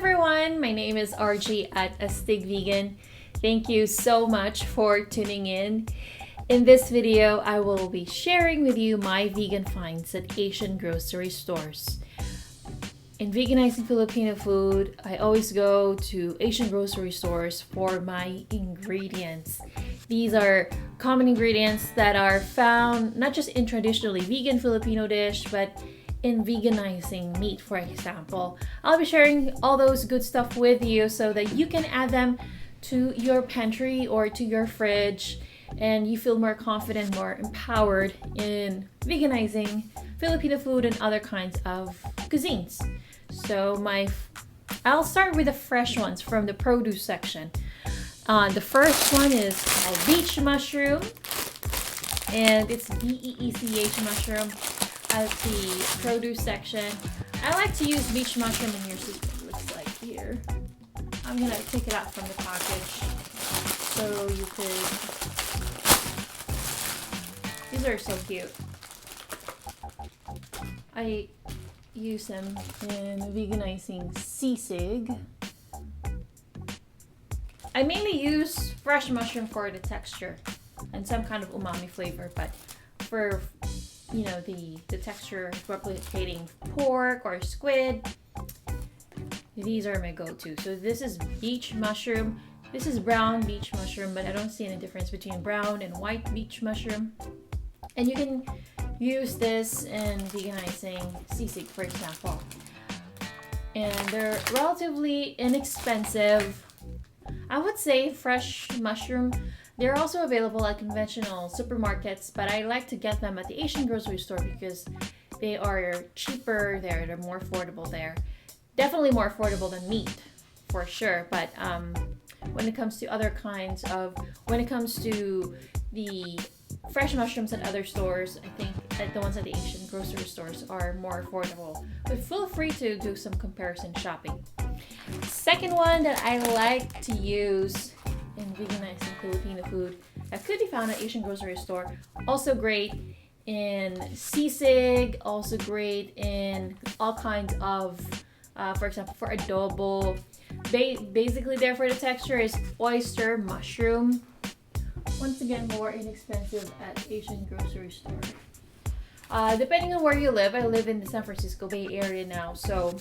everyone, my name is RG at AstigVegan. Thank you so much for tuning in. In this video, I will be sharing with you my vegan finds at Asian grocery stores. In veganizing Filipino food, I always go to Asian grocery stores for my ingredients. These are common ingredients that are found not just in traditionally vegan Filipino dish, but in veganizing meat, for example. I'll be sharing all those good stuff with you so that you can add them to your pantry or to your fridge and you feel more confident, more empowered in veganizing Filipino food and other kinds of cuisines. So I'll start with the fresh ones from the produce section. The first one is a beech mushroom, and it's BEECH mushroom at the produce section. I like to use beech mushroom in your soup. It looks like here. I'm gonna take it out from the package so you could. These are so cute. I use them in veganizing sisig. I mainly use fresh mushroom for the texture and some kind of umami flavor, but for the texture replicating pork or squid, these are my go-to. So this is beech mushroom. This is brown beech mushroom, but I don't see any difference between brown and white beech mushroom. And you can use this in veganizing sisig, for example. And they're relatively inexpensive. I would say fresh mushroom. They're also available at conventional supermarkets, but I like to get them at the Asian grocery store because they are cheaper there. They're more affordable there. Definitely more affordable than meat, for sure. But when it comes to when it comes to the fresh mushrooms at other stores, I think the ones at the Asian grocery stores are more affordable. But feel free to do some comparison shopping. Second one that I like to use in veganizing Filipino food that could be found at Asian grocery store. Also great in sisig, also great in all kinds of, for example, for adobo. Basically there for the texture is oyster mushroom. Once again, more inexpensive at Asian grocery store. Depending on where you live, I live in the San Francisco Bay Area now, so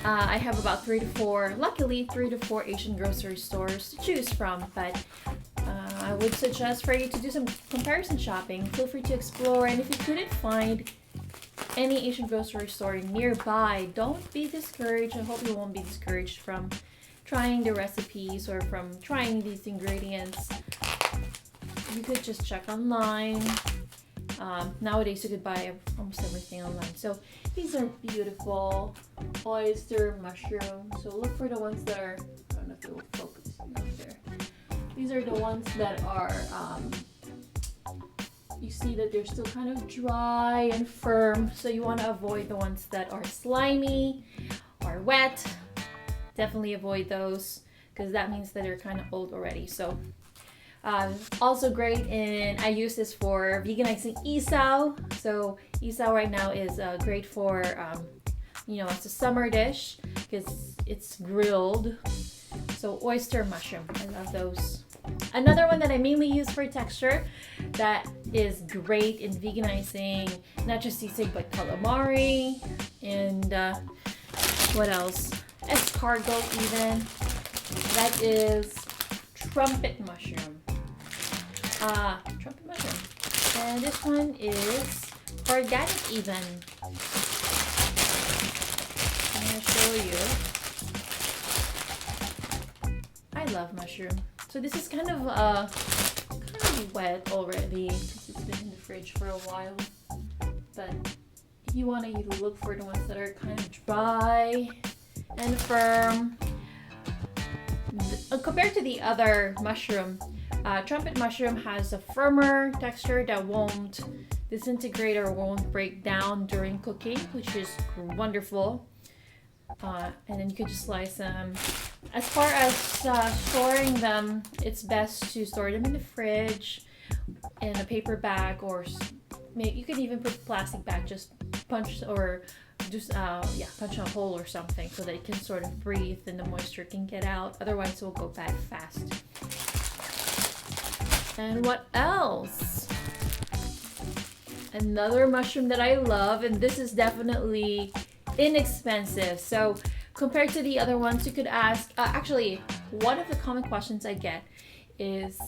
I have about 3 to 4 Asian grocery stores to choose from, but I would suggest for you to do some comparison shopping. Feel free to explore, and if you couldn't find any Asian grocery store nearby, don't be discouraged. I hope you won't be discouraged from trying the recipes or from trying these ingredients. You could just check online. Nowadays you could buy almost everything online. So these are beautiful oyster mushrooms. So look for the ones that are, I don't know if it will focus out there. These are the ones that are, you see that they're still kind of dry and firm. So you want to avoid the ones that are slimy or wet. Definitely avoid those because that means that they're kind of old already. So also great I use this for veganizing isaw. So isaw right now is great for, it's a summer dish because it's grilled. So oyster mushroom, I love those. Another one that I mainly use for texture that is great in veganizing, not just sisig, but calamari and what else? Escargot even. That is trumpet mushroom. Trumpet mushroom. And this one is organic even. I'm gonna show you. I love mushroom. So this is kind of wet already because it's been in the fridge for a while. But you want to look for the ones that are kind of dry and firm. Compared to the other mushroom, trumpet mushroom has a firmer texture that won't disintegrate or won't break down during cooking, which is wonderful. And then you can just slice them. As far as storing them, it's best to store them in the fridge in a paper bag, or you could even put a plastic bag, just punch or just punch a hole or something so that it can sort of breathe and the moisture can get out. Otherwise, it will go bad fast. And what else? Another mushroom that I love, and this is definitely inexpensive. So compared to the other ones, you could ask, actually, one of the common questions I get is,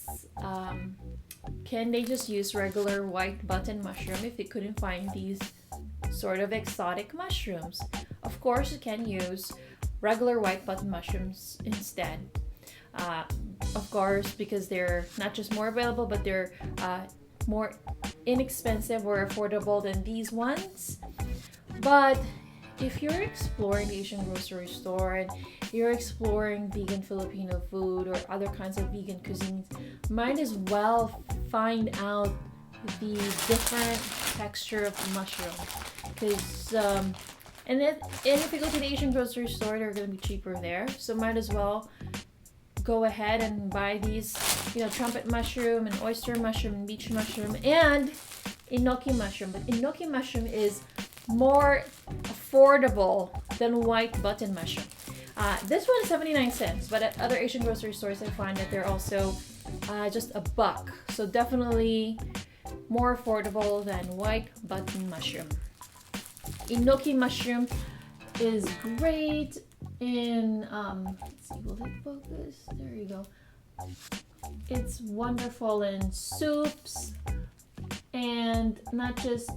can they just use regular white button mushroom if they couldn't find these sort of exotic mushrooms? Of course, you can use regular white button mushrooms instead. Of course, because they're not just more available, but they're more inexpensive or affordable than these ones. But if you're exploring the Asian grocery store and you're exploring vegan Filipino food or other kinds of vegan cuisines, might as well find out the different texture of the mushroom. Because and if you go to the Asian grocery store, they're going to be cheaper there. So might as well go ahead and buy these, trumpet mushroom and oyster mushroom and beech mushroom and enoki mushroom. But enoki mushroom is more affordable than white button mushroom. This one is 79 cents, but at other Asian grocery stores, I find that they're also just $1. So definitely more affordable than white button mushroom. Enoki mushroom is great in, let's see, will it focus? There you go. It's wonderful in soups and not just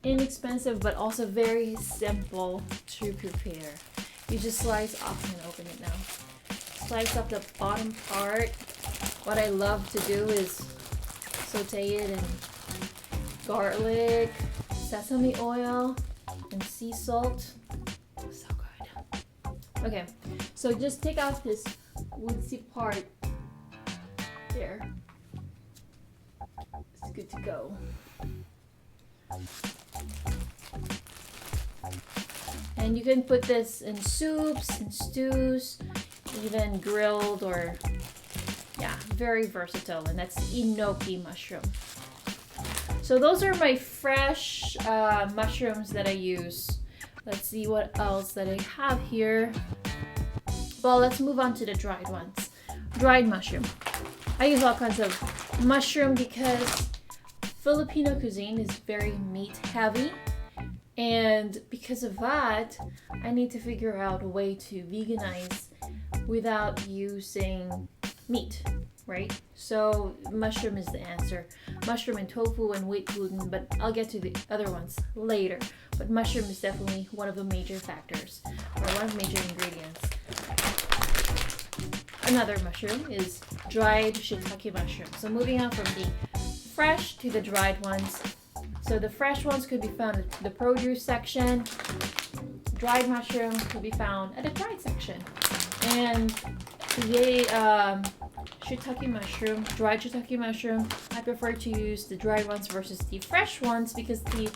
inexpensive, but also very simple to prepare. You just slice off, I'm gonna open it now. Slice off the bottom part. What I love to do is saute it in garlic, sesame oil, and sea salt. So good. Okay, so just take out this woodsy part there. It's good to go. And you can put this in soups and stews, even grilled, or very versatile. And that's enoki mushroom. So those are my fresh mushrooms that I use. Let's see what else that I have here. Well, let's move on to the dried ones. Dried mushroom. I use all kinds of mushroom because Filipino cuisine is very meat heavy. And because of that, I need to figure out a way to veganize without using meat, right? So mushroom is the answer. Mushroom and tofu and wheat gluten, but I'll get to the other ones later. But mushroom is definitely one of the major factors, or one of the major ingredients. Another mushroom is dried shiitake mushroom. So moving on from the fresh to the dried ones. So the fresh ones could be found at the produce section. Dried mushrooms could be found at the dried section. And the shiitake mushroom, dried shiitake mushroom, I prefer to use the dried ones versus the fresh ones because the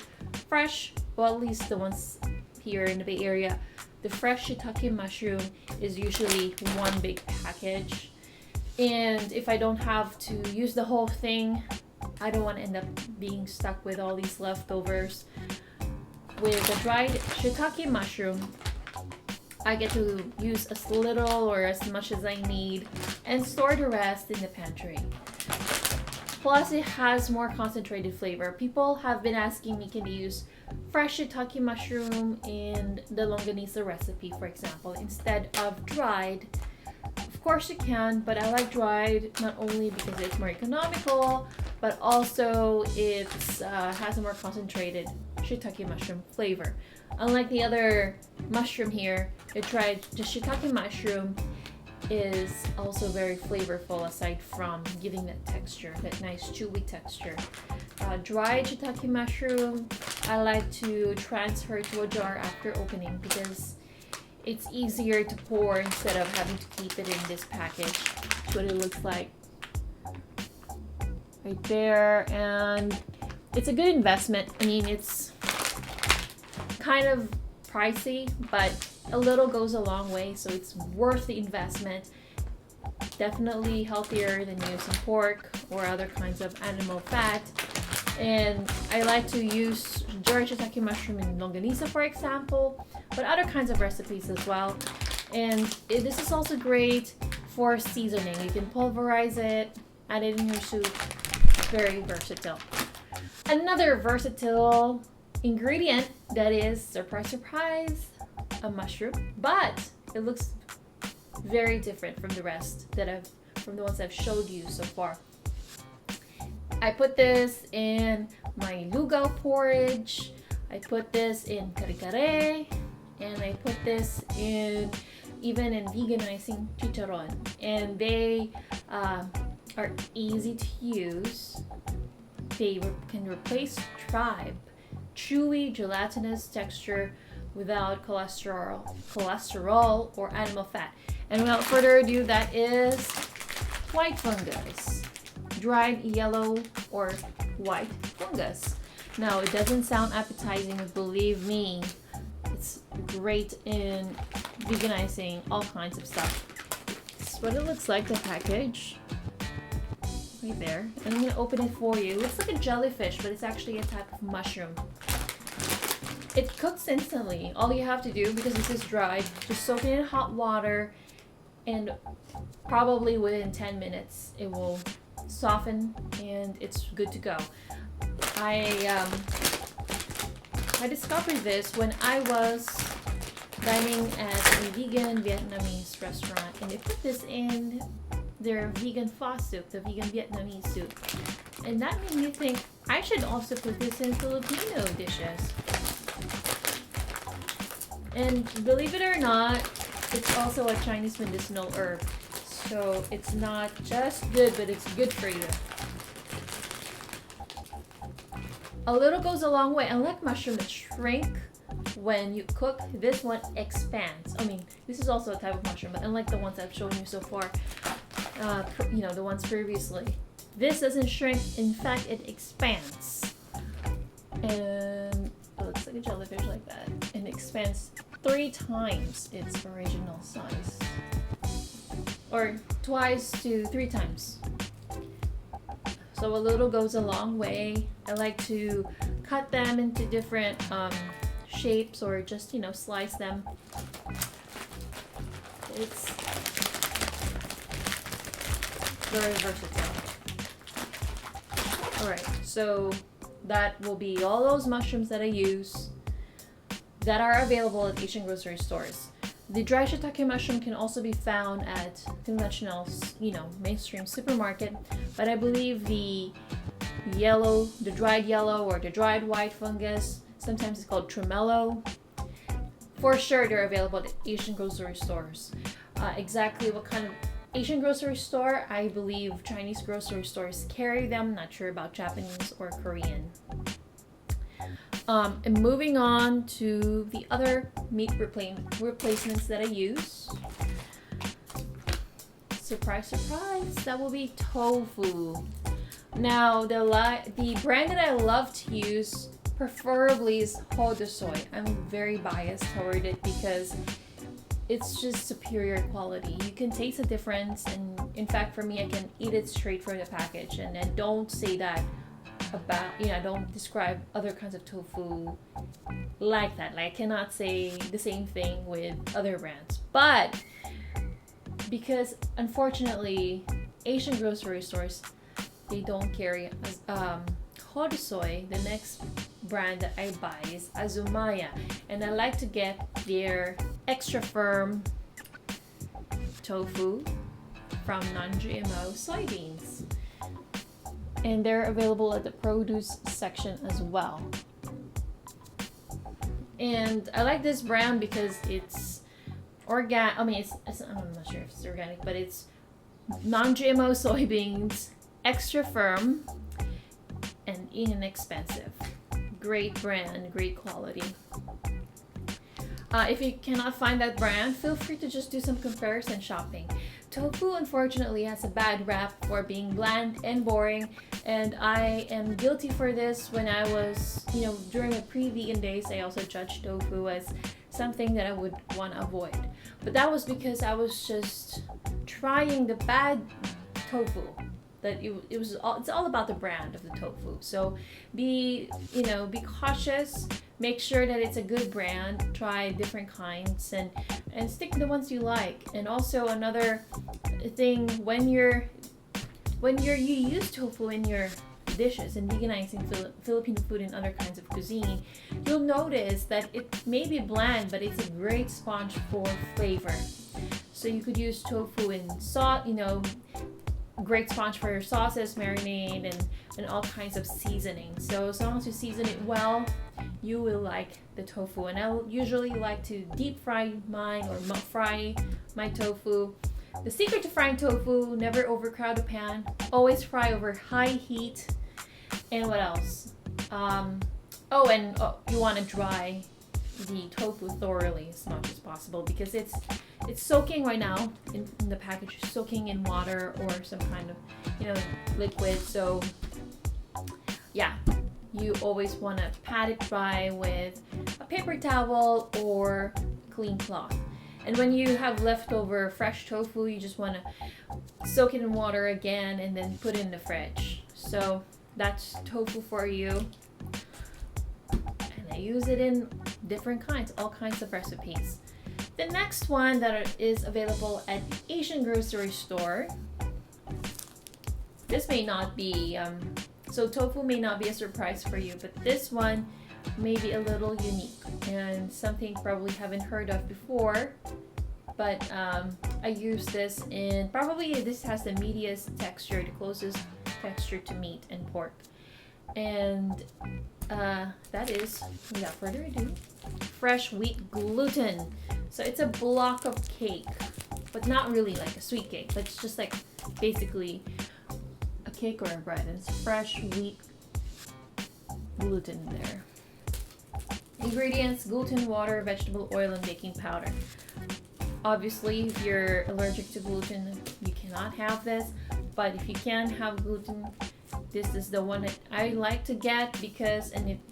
fresh, well, at least the ones here in the Bay Area, the fresh shiitake mushroom is usually one big package. And if I don't have to use the whole thing, I don't want to end up being stuck with all these leftovers. With the dried shiitake mushroom, I get to use as little or as much as I need and store the rest in the pantry. Plus, it has more concentrated flavor. People have been asking me, can they use fresh shiitake mushroom in the longanisa recipe, for example, instead of dried? Of course you can, but I like dried not only because it's more economical, but also it has a more concentrated shiitake mushroom flavor. Unlike the other mushroom here, the shiitake mushroom is also very flavorful aside from giving that texture, that nice chewy texture. Dried shiitake mushroom, I like to transfer to a jar after opening because it's easier to pour instead of having to keep it in this package. That's what it looks like right there, and it's a good investment. I mean, it's kind of pricey, but a little goes a long way, so it's worth the investment. Definitely healthier than using pork or other kinds of animal fat. And I like to use dry shiitake mushroom in longanisa, for example, but other kinds of recipes as well. And this is also great for seasoning. You can pulverize it, add it in your soup. Very versatile. Another versatile ingredient that is, surprise, surprise, a mushroom, but it looks very different from the rest from the ones I've showed you so far. I put this in my lugaw porridge. I put this in kare-kare, and I put this even in veganizing chicharron. And they are easy to use. They can replace tribe, chewy, gelatinous texture without cholesterol or animal fat. And without further ado, that is white fungus, dried yellow or white fungus. Now, it doesn't sound appetizing, but believe me, it's great in veganizing all kinds of stuff. This is what it looks like, the package. Right there. And I'm going to open it for you. It looks like a jellyfish, but it's actually a type of mushroom. It cooks instantly. All you have to do, because this is dried, just soak it in hot water, and probably within 10 minutes it will soften and it's good to go. I discovered this when I was dining at a vegan Vietnamese restaurant, and they put this in their vegan pho soup, the vegan Vietnamese soup. And that made me think I should also put this in Filipino dishes. And believe it or not, it's also a Chinese medicinal herb. So it's not just good, but it's good for you. A little goes a long way. Unlike mushroom that shrink when you cook, this one expands. I mean, this is also a type of mushroom, but unlike the ones I've shown you so far, the ones previously, this doesn't shrink. In fact, it expands. And it looks like a jellyfish like that. And expands 3 times its original size. Or twice to 3 times. So a little goes a long way. I like to cut them into different shapes, or just, slice them. It's very versatile. Alright, so that will be all those mushrooms that I use that are available at Asian grocery stores. The dry shiitake mushroom can also be found at conventional, mainstream supermarket, but I believe the dried yellow or the dried white fungus, sometimes it's called tremolo, for sure they're available at Asian grocery stores. Exactly what kind of Asian grocery store, I believe Chinese grocery stores carry them, not sure about Japanese or Korean. And moving on to the other meat replacements that I use. Surprise, surprise, that will be tofu. Now, the brand that I love to use preferably is Soy. I'm very biased toward it because it's just superior quality. You can taste the difference, and in fact, for me, I can eat it straight from the package, and then don't say that about, don't describe other kinds of tofu like that. Like, I cannot say the same thing with other brands. But because unfortunately Asian grocery stores, they don't carry Soy. The next brand that I buy is Azumaya, and I like to get their extra firm tofu from non-GMO soybeans. And they're available at the produce section as well. And I like this brand because it's organic. I mean, I'm not sure if it's organic, but it's non-GMO soybeans, extra firm, and inexpensive. Great brand, great quality. If you cannot find that brand, feel free to just do some comparison shopping. Tofu, unfortunately, has a bad rap for being bland and boring, and I am guilty for this. When I was, during my pre-vegan days, I also judged tofu as something that I would want to avoid. But that was because I was just trying the bad tofu. that it's all about the brand of the tofu. So be cautious. Make sure that it's a good brand. Try different kinds and stick to the ones you like. And also another thing, when you use tofu in your dishes and veganizing Filipino food and other kinds of cuisine, you'll notice that it may be bland, but it's a great sponge for flavor. So you could use tofu in sauce, great sponge for your sauces, marinade, and all kinds of seasoning. So as long as you season it well, you will like the tofu. And I usually like to deep fry mine or fry my tofu. The secret to frying tofu: never overcrowd a pan, always fry over high heat. And what else? You want to dry the tofu thoroughly as much as possible, because it's soaking right now in the package, soaking in water or some kind of liquid. So yeah, you always want to pat it dry with a paper towel or clean cloth. And when you have leftover fresh tofu, you just want to soak it in water again and then put it in the fridge. So that's tofu for you. And I use it in different kinds, all kinds of recipes. The next one that is available at the Asian grocery store. This may not be, so tofu may not be a surprise for you, but this one may be a little unique and something you probably haven't heard of before. But I use this in, probably this has the meatiest texture, the closest texture to meat and pork. And that is, without further ado, fresh wheat gluten. So it's a block of cake, but not really like a sweet cake, but it's just like basically a cake or a bread. And it's fresh wheat gluten there. Ingredients: gluten, water, vegetable oil, and baking powder. Obviously, if you're allergic to gluten, you cannot have this. But if you can have gluten, this is the one that I like to get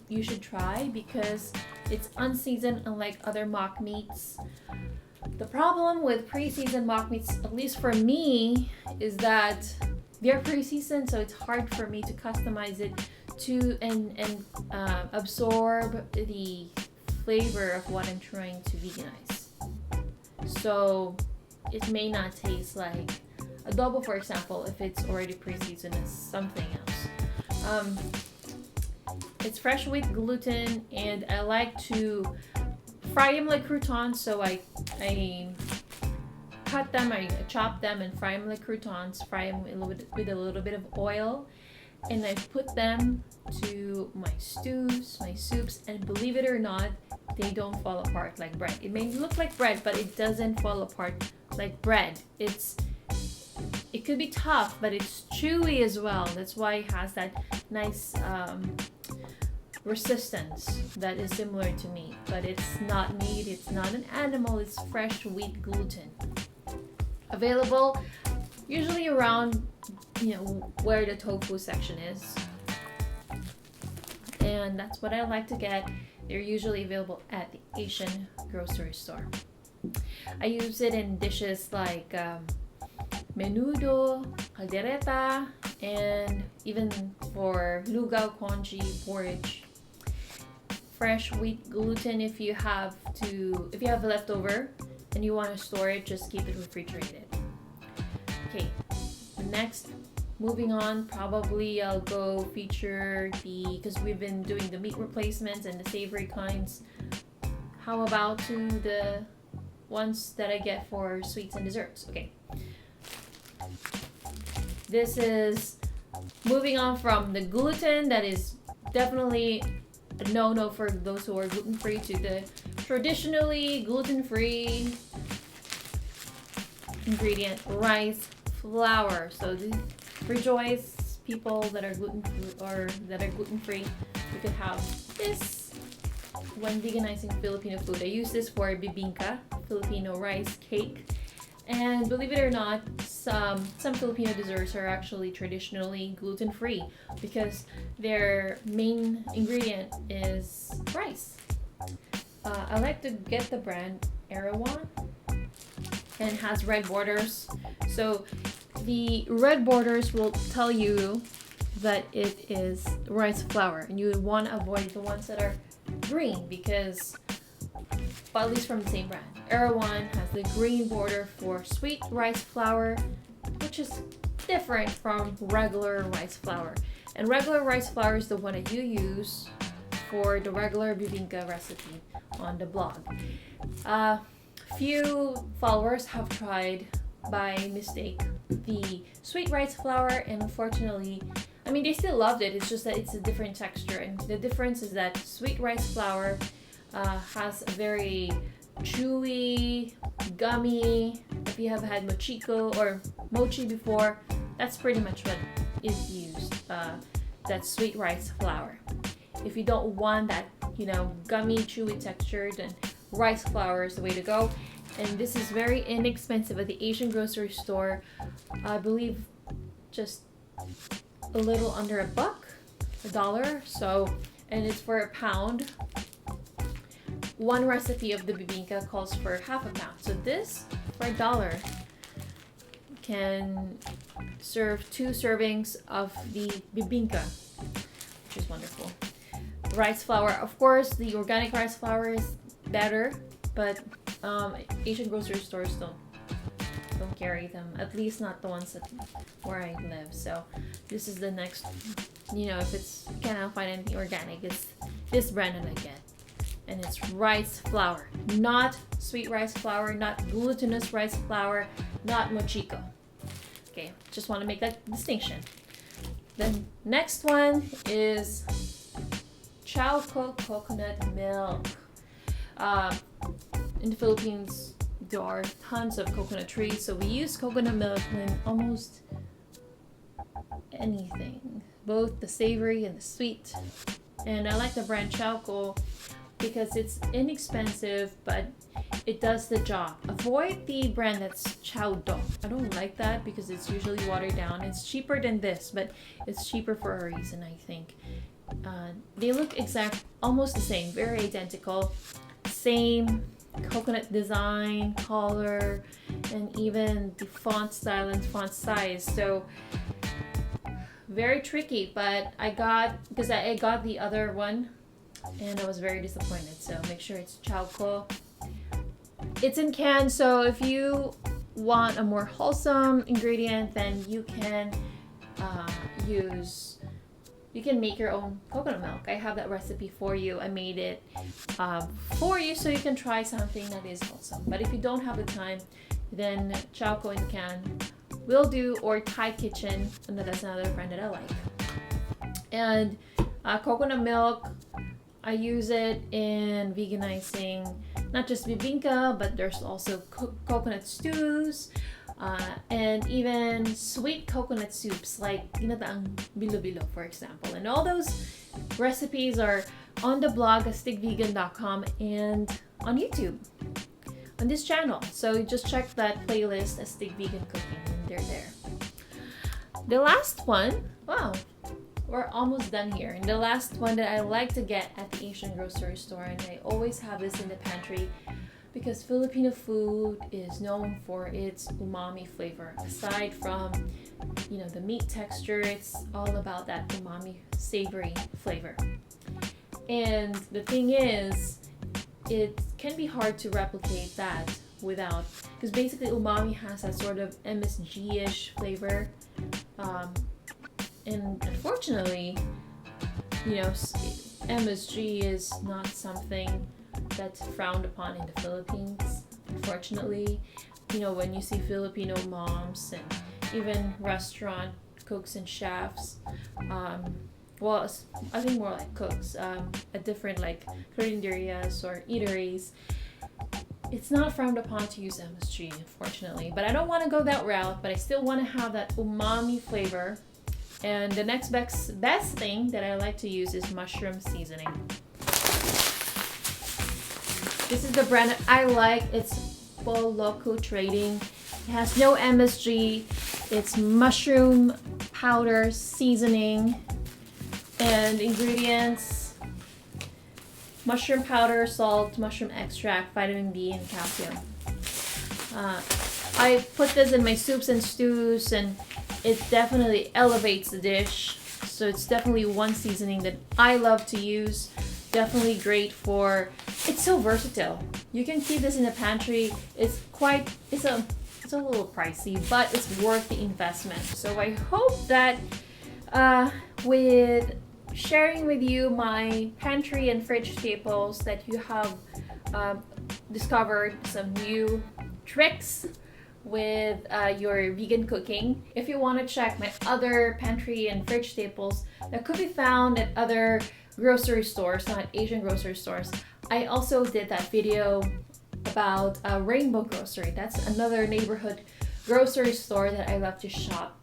you should try, because it's unseasoned, unlike other mock meats. The problem with pre-seasoned mock meats, at least for me, is that they're pre-seasoned, so it's hard for me to customize it to and absorb the flavor of what I'm trying to veganize. So it may not taste like adobo, for example, if it's already pre-seasoned as something else. It's fresh wheat gluten, and I like to fry them like croutons. So I cut them, I chop them and fry them like croutons. Fry them with a little bit of oil, and I put them to my stews, my soups, and believe it or not, they don't fall apart like bread. It may look like bread, but it doesn't fall apart like bread. It could be tough, but it's chewy as well. That's why it has that nice resistance that is similar to meat. But it's not meat, it's not an animal, it's fresh wheat gluten. Available usually around where the tofu section is. And that's what I like to get. They're usually available at the Asian grocery store. I use it in dishes like menudo, caldereta, and even for lugaw, congee, porridge. Fresh wheat gluten, if you have leftover and you want to store it, just keep it refrigerated. Okay, next, moving on, probably I'll go feature because we've been doing the meat replacements and the savory kinds. How about to the ones that I get for sweets and desserts? Okay. This is moving on from the gluten that is definitely a no-no for those who are gluten-free, to the traditionally gluten-free ingredient, rice flour. So rejoice, people that are gluten-free, you could have this when veganizing Filipino food. I use this for bibingka, Filipino rice cake. And believe it or not, some Filipino desserts are actually traditionally gluten-free because their main ingredient is rice. I like to get the brand Erawan, and has red borders. So the red borders will tell you that it is rice flour, and you would want to avoid the ones that are green because, well, at least from the same brand, Erewhon has the green border for sweet rice flour, which is different from regular rice flour. And regular rice flour is the one that you use for the regular bibingka recipe on the blog. Few followers have tried by mistake the sweet rice flour, and unfortunately, I mean, they still loved it. It's just that it's a different texture, and the difference is that sweet rice flour has a very chewy, gummy. If you have had mochiko or mochi before, that's pretty much what is used. That sweet rice flour. If you don't want that, gummy, chewy texture, then rice flour is the way to go. And this is very inexpensive at the Asian grocery store. I believe just a little under $1. So, and it's for a pound. One recipe of the bibingka calls for half a pound. So this, for $1, can serve 2 servings of the bibingka, which is wonderful. Rice flour, of course, the organic rice flour is better, but Asian grocery stores don't carry them, at least not the ones where I live. So this is the next, if it's, you cannot find anything organic, it's this brand that I get, and it's rice flour, not sweet rice flour, not glutinous rice flour, not mochiko. Okay, just want to make that distinction. The next one is Chowco coconut milk. In the Philippines, there are tons of coconut trees, so we use coconut milk in almost anything, both the savory and the sweet. And I like the brand Chowco because it's inexpensive, but it does the job. Avoid the brand that's Chowdo. I don't like that because it's usually watered down. It's cheaper than this, but it's cheaper for a reason, I think. They look almost the same, very identical. Same coconut design, color, and even the font style and font size. So very tricky, but I got the other one and I was very disappointed. So make sure it's Chowco. It's in can, so if you want a more wholesome ingredient, then you can you can make your own coconut milk. I have that recipe for you. I made it for you so you can try something that is wholesome. But if you don't have the time, then Chowco in can will do, or Thai Kitchen, and that's another brand that I like. And coconut milk, I use it in veganizing not just bibingka, but there's also coconut stews, and even sweet coconut soups like ginataang bilo-bilo, for example. And all those recipes are on the blog AstigVegan.com and on YouTube on this channel. So just check that playlist, AstigVegan Cooking, and they're there. The last one, wow, we're almost done here. And the last one that I like to get at the Asian grocery store, and I always have this in the pantry because Filipino food is known for its umami flavor. Aside from, the meat texture, it's all about that umami savory flavor. And the thing is, it can be hard to replicate that without, because basically umami has that sort of MSG-ish flavor. And unfortunately, MSG is not something that's frowned upon in the Philippines. Unfortunately, when you see Filipino moms and even restaurant cooks and chefs, well, I think more like cooks at different like carinderias or eateries, it's not frowned upon to use MSG, unfortunately. But I don't want to go that route, but I still want to have that umami flavor. And the next best thing that I like to use is mushroom seasoning. This is the brand that I like. It's Loco Trading. It has no MSG. It's mushroom powder seasoning. And ingredients: mushroom powder, salt, mushroom extract, vitamin B, and calcium. I put this in my soups and stews, and it definitely elevates the dish. So it's definitely one seasoning that I love to use. Definitely great for, it's so versatile. You can keep this in the pantry. It's a little pricey, but it's worth the investment. So I hope that with sharing with you my pantry and fridge staples that you have discovered some new tricks with your vegan cooking. If you want to check my other pantry and fridge staples that could be found at other grocery stores, not Asian grocery stores, I also did that video about Rainbow Grocery. That's another neighborhood grocery store that I love to shop.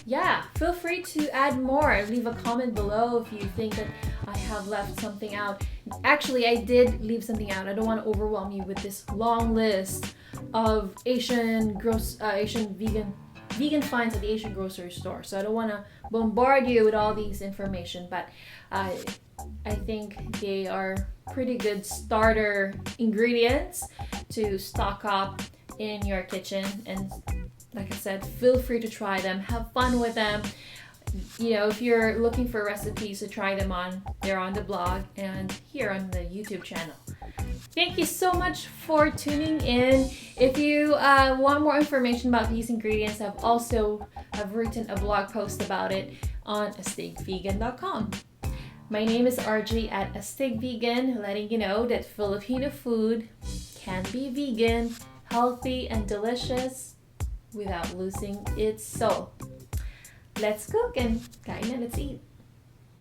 Yeah, feel free to add more. Leave a comment below if you think that I have left something out. Actually, I did leave something out. I don't want to overwhelm you with this long list of Asian vegan finds at the Asian grocery store. So I don't want to bombard you with all these information, but I think they are pretty good starter ingredients to stock up in your kitchen. And like I said, feel free to try them, have fun with them. You know, if you're looking for recipes to try them on, they're on the blog and here on the YouTube channel. Thank you so much for tuning in. If you want more information about these ingredients, I've written a blog post about it on AstigVegan.com. My name is RG at AstigVegan, letting you know that Filipino food can be vegan, healthy, and delicious without losing its soul. Let's cook and kain na, let's eat.